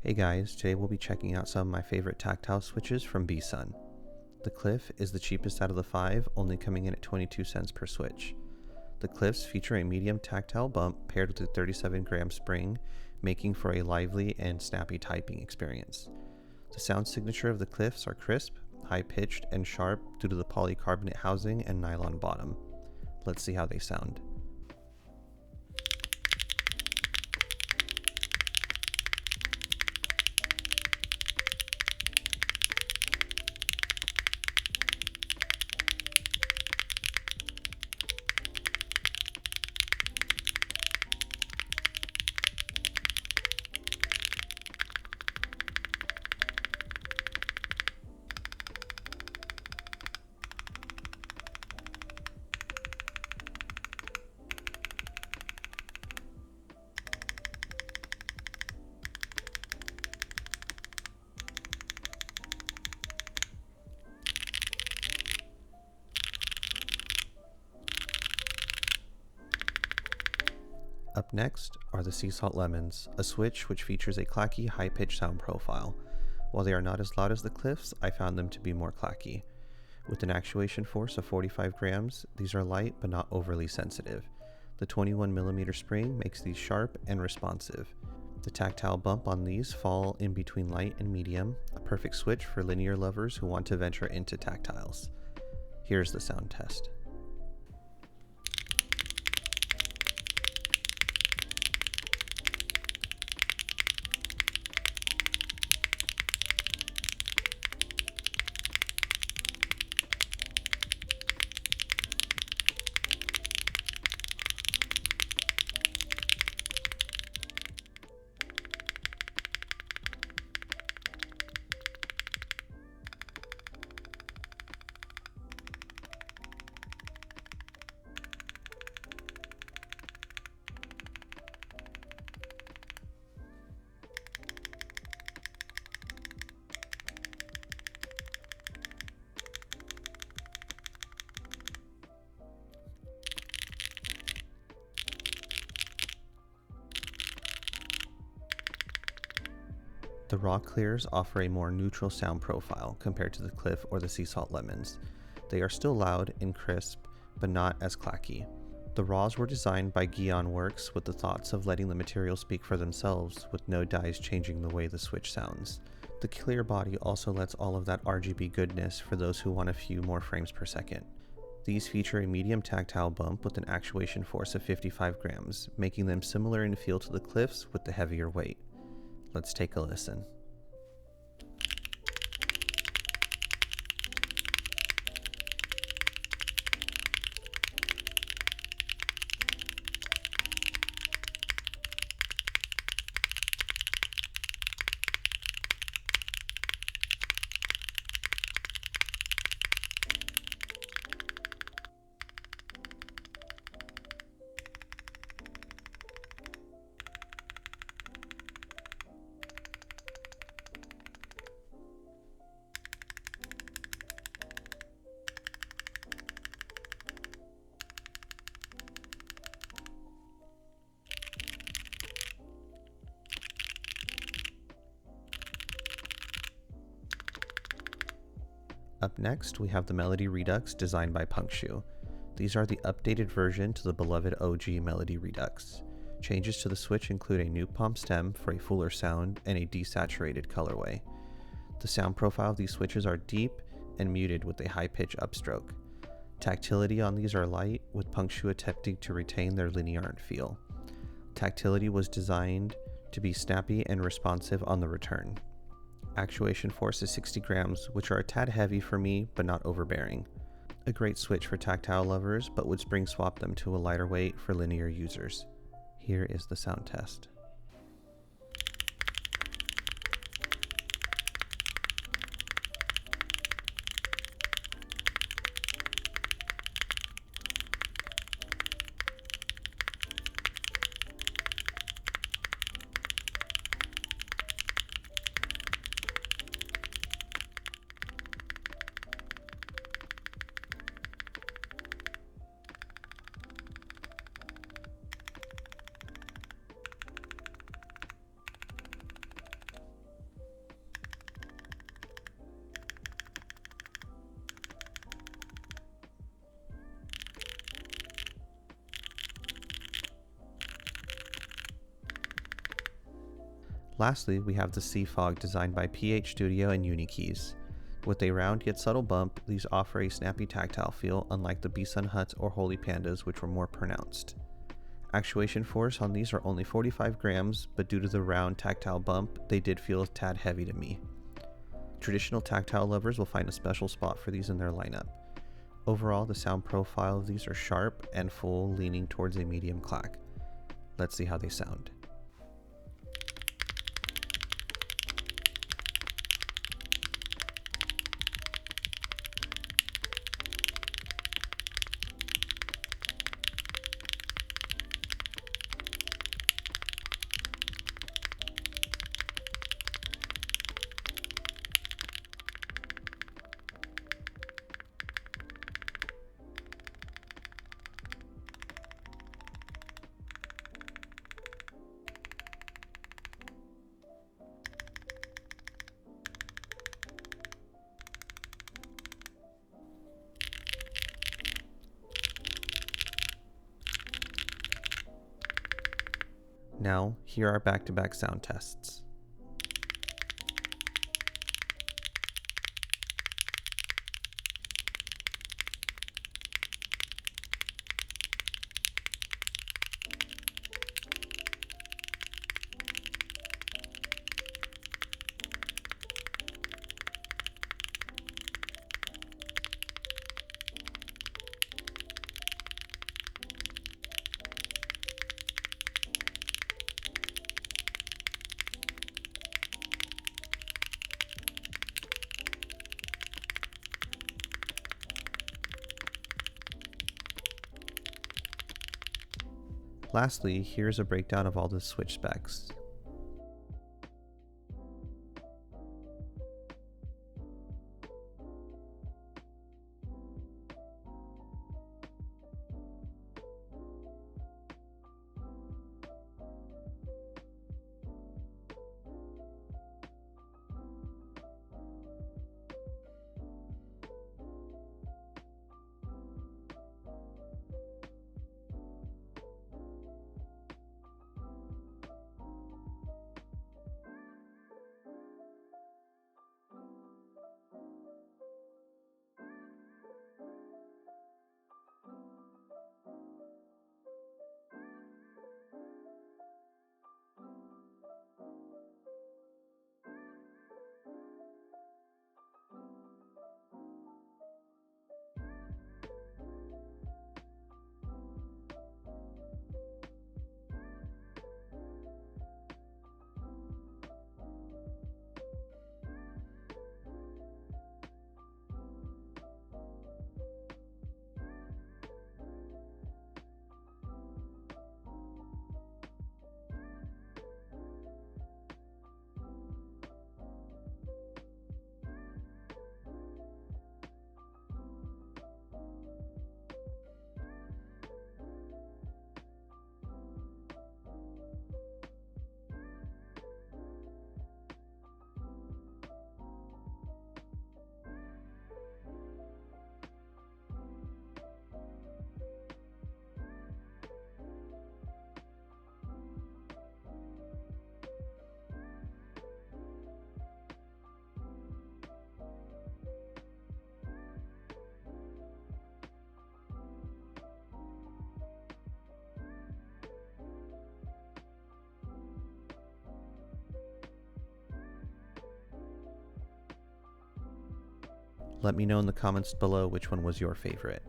Hey guys, today we'll be checking out some of my favorite tactile switches from Bsun. The Cliff is the cheapest out of the 5, only coming in at 22 cents per switch. The Cliffs feature a medium tactile bump paired with a 37-gram spring, making for a lively and snappy typing experience. The sound signature of the Cliffs are crisp, high-pitched, and sharp due to the polycarbonate housing and nylon bottom. Let's see how they sound. Up next are the Sea Salt Lemons, a switch which features a clacky, high-pitched sound profile. While they are not as loud as the Cliffs, I found them to be more clacky. With an actuation force of 45 grams, these are light but not overly sensitive. The 21mm spring makes these sharp and responsive. The tactile bump on these fall in between light and medium, a perfect switch for linear lovers who want to venture into tactiles. Here's the sound test. The raw clears offer a more neutral sound profile compared to the Cliff or the Sea Salt Lemons. They are still loud and crisp, but not as clacky. The raws were designed by Gion Works with the thoughts of letting the material speak for themselves with no dyes changing the way the switch sounds. The clear body also lets all of that RGB goodness for those who want a few more frames per second. These feature a medium tactile bump with an actuation force of 55 grams, making them similar in feel to the Cliffs with the heavier weight. Let's take a listen. Up next, we have the Melody Redux designed by Punkshoe. These are the updated version to the beloved OG Melody Redux. Changes to the switch include a new palm stem for a fuller sound and a desaturated colorway. The sound profile of these switches are deep and muted with a high-pitch upstroke. Tactility on these are light, with Punkshoe attempting to retain their linear feel. Tactility was designed to be snappy and responsive on the return. Actuation force is 60 grams, which are a tad heavy for me, but not overbearing. A great switch for tactile lovers, but would spring swap them to a lighter weight for linear users. Here is the sound test. Lastly, we have the Sea Fog designed by PH Studio and Unikeys. With a round yet subtle bump, these offer a snappy tactile feel, unlike the Bsun Huts or Holy Pandas, which were more pronounced. Actuation force on these are only 45 grams, but due to the round tactile bump, they did feel a tad heavy to me. Traditional tactile lovers will find a special spot for these in their lineup. Overall, the sound profile of these are sharp and full, leaning towards a medium clack. Let's see how they sound. Now, here are back-to-back sound tests. Lastly, here's a breakdown of all the switch specs. Let me know in the comments below which one was your favorite.